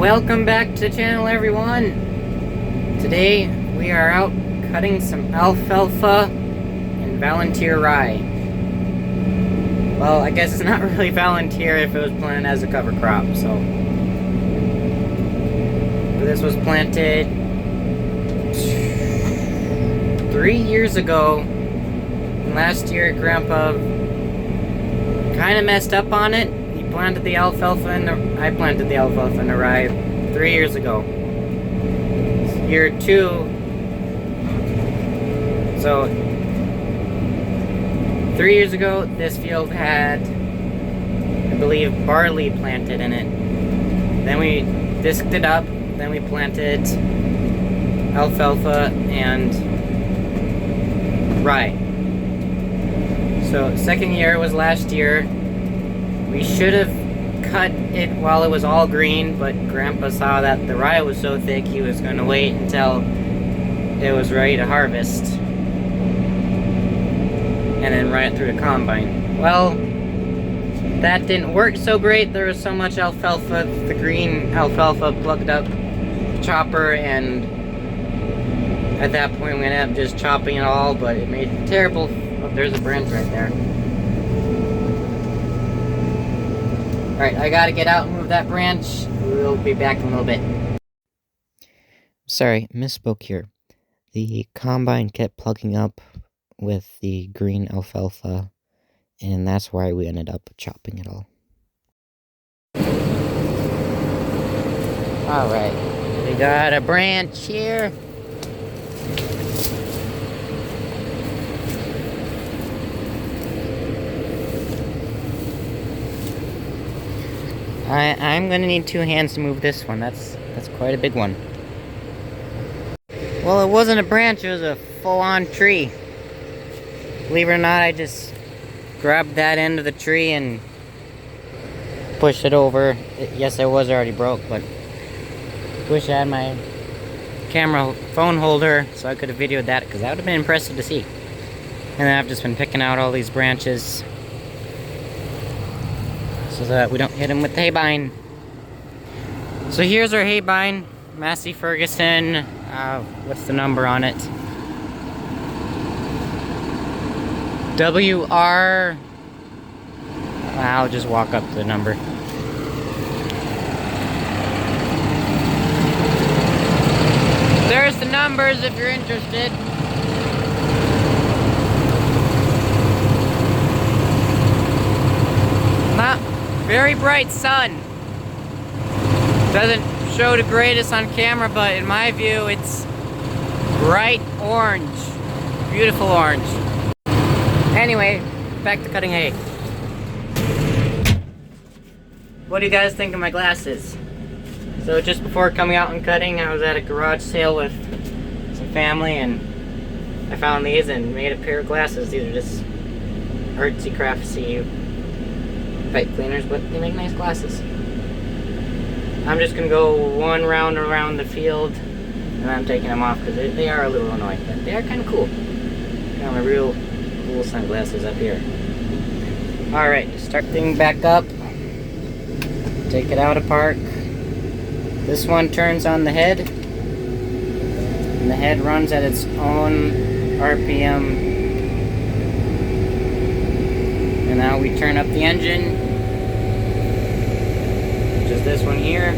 Welcome back to the channel, everyone. Today we are out cutting some alfalfa and Volunteer rye. Well, I guess it's not really Volunteer if it was planted as a cover crop, so. But this was planted 3 years ago. And last year, Grandpa kind of messed up on it. He planted the alfalfa and I planted the alfalfa and the rye 3 years ago. Year 2. So 3 years ago, this field had, I believe, barley planted in it. Then we disked it up. Then we planted alfalfa and rye. So second year was last year. We should have cut it while it was all green, but Grandpa saw that the rye was so thick he was going to wait until it was ready to harvest and then run it through the combine. Well, that didn't work so great. There was so much alfalfa, the green alfalfa plugged up the chopper, and at that point we ended up just chopping it all, but it made terrible. Oh, there's a branch right there. Alright, I gotta get out and move that branch. We'll be back in a little bit. Sorry, misspoke here. The combine kept plugging up with the green alfalfa, and that's why we ended up chopping it all. Alright, we got a branch here. I'm gonna need 2 hands to move this one. That's quite a big one. Well, it wasn't a branch, it was a full-on tree. Believe it or not, I just grabbed that end of the tree and pushed it over. Yes, it was already broke, but wish I had my camera phone holder so I could have videoed that, because that would have been impressive to see. And then I've just been picking out all these branches so that we don't hit them with the haybine. So here's our haybine, Massey Ferguson. What's the number on it? WR. I'll just walk up to the number. There's the numbers if you're interested. Very bright sun. Doesn't show the greatest on camera, but in my view, it's bright orange. Beautiful orange. Anyway, back to cutting hay. What do you guys think of my glasses? So just before coming out and cutting, I was at a garage sale with some family, and I found these and made a pair of glasses. These are just artsy craftsy pipe cleaners, but they make nice glasses. I'm just gonna go one round around the field and I'm taking them off because they are a little annoying, but they are kind of cool. Kind of a real cool sunglasses up here. Alright, start thing back up. Take it out of park. This one turns on the head, and the head runs at its own RPM. And now we turn up the engine, which is this one here.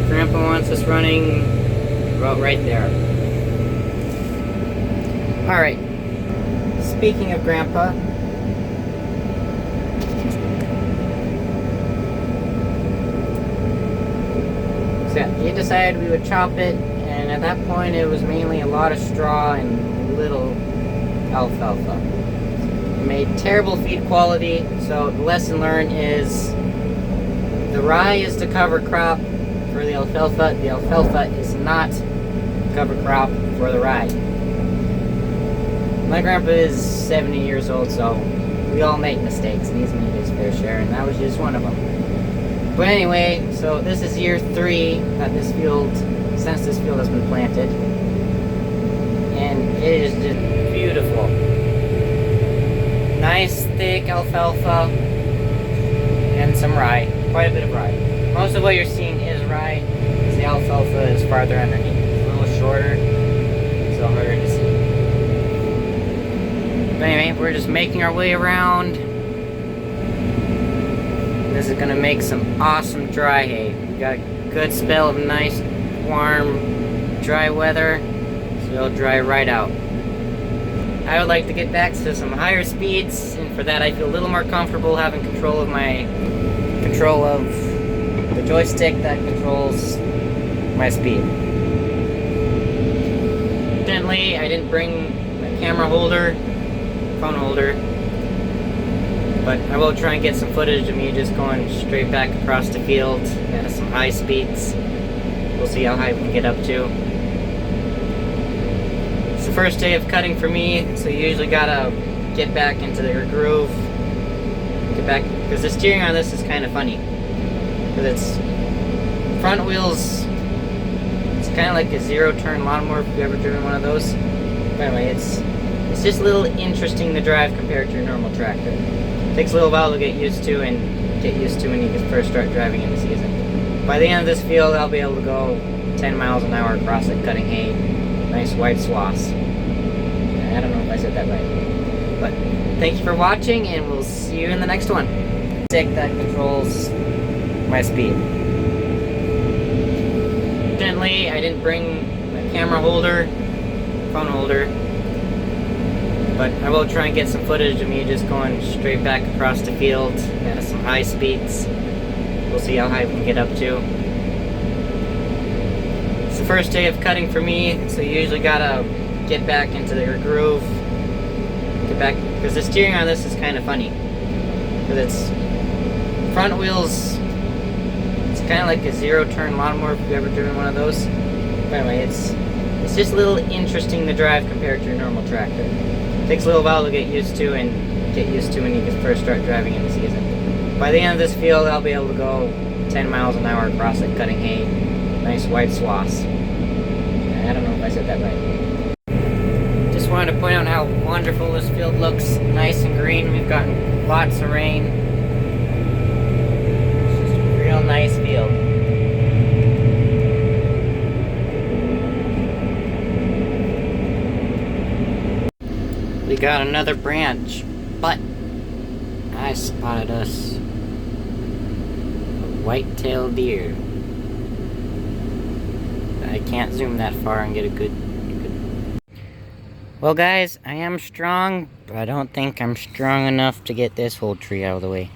Grandpa wants us running about right there. Alright, speaking of Grandpa, so he decided we would chop it, and at that point it was mainly a lot of straw and little alfalfa. It made terrible feed quality, so the lesson learned is the rye is the cover crop for the alfalfa. The alfalfa is not cover crop for the rye. My grandpa is 70 years old, so we all make mistakes, and he's made his fair share, and that was just one of them. But anyway, so this is year 3 at this field, since this field has been planted, and it is just beautiful. Nice thick alfalfa and some rye. quite a bit of rye. Most of what you're seeing is rye. The alfalfa is farther underneath. It's a little shorter, so harder to see. But anyway, we're just making our way around. This is gonna make some awesome dry hay. We got a good spell of nice, warm, dry weather, so it'll dry right out. I would like to get back to some higher speeds, and for that I feel a little more comfortable having control of the joystick that controls my speed. Fortunately, I didn't bring a camera holder, phone holder, but I will try and get some footage of me just going straight back across the field at some high speeds. We'll see how high we can get up to. It's the first day of cutting for me, so you usually gotta get back into your groove. Get back, because the steering on this is kind of funny. Because it's front wheels, it's kind of like a zero-turn lawnmower if you've ever driven one of those. But anyway, it's just a little interesting to drive compared to your normal tractor. It takes a little while to get used to when you first start driving in the season. By the end of this field, I'll be able to go 10 miles an hour across it, cutting hay. Nice wide swaths. I don't know if I said that right. But thank you for watching, and we'll see you in the next one. Stick that controls my speed. Fortunately, I didn't bring a camera holder, phone holder, but I will try and get some footage of me just going straight back across the field at some high speeds. We'll see how high we can get up to. It's the first day of cutting for me, so you usually gotta get back into your groove. Get back, because the steering on this is kind of funny. Because it's front wheels, it's kind of like a zero-turn lawnmower if you've ever driven one of those. But anyway, it's just a little interesting to drive compared to your normal tractor. It takes a little while to get used to when you first start driving in the season. By the end of this field, I'll be able to go 10 miles an hour across it, cutting hay. Nice wide swaths. I don't know if I said that right. Just wanted to point out how wonderful this field looks. Nice and green. We've gotten lots of rain. It's just a real nice field. We got another branch, but I spotted us a white-tailed deer. I can't zoom that far and get a good... Well guys, I am strong, but I don't think I'm strong enough to get this whole tree out of the way.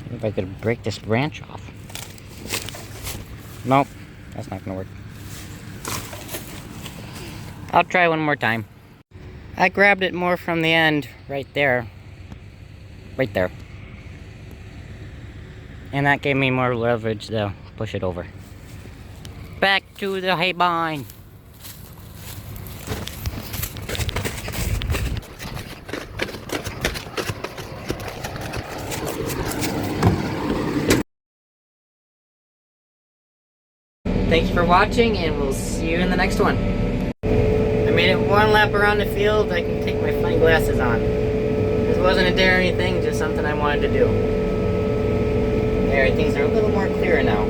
Maybe if I could break this branch off. Nope, that's not gonna work. I'll try one more time. I grabbed it more from the end, right there. Right there. And that gave me more leverage to push it over. Back to the hay barn. Thank you for watching, and we'll see you in the next one. I made it one lap around the field. I can take my funny glasses on. This wasn't a dare or anything, just something I wanted to do. There, things are a little more clear now.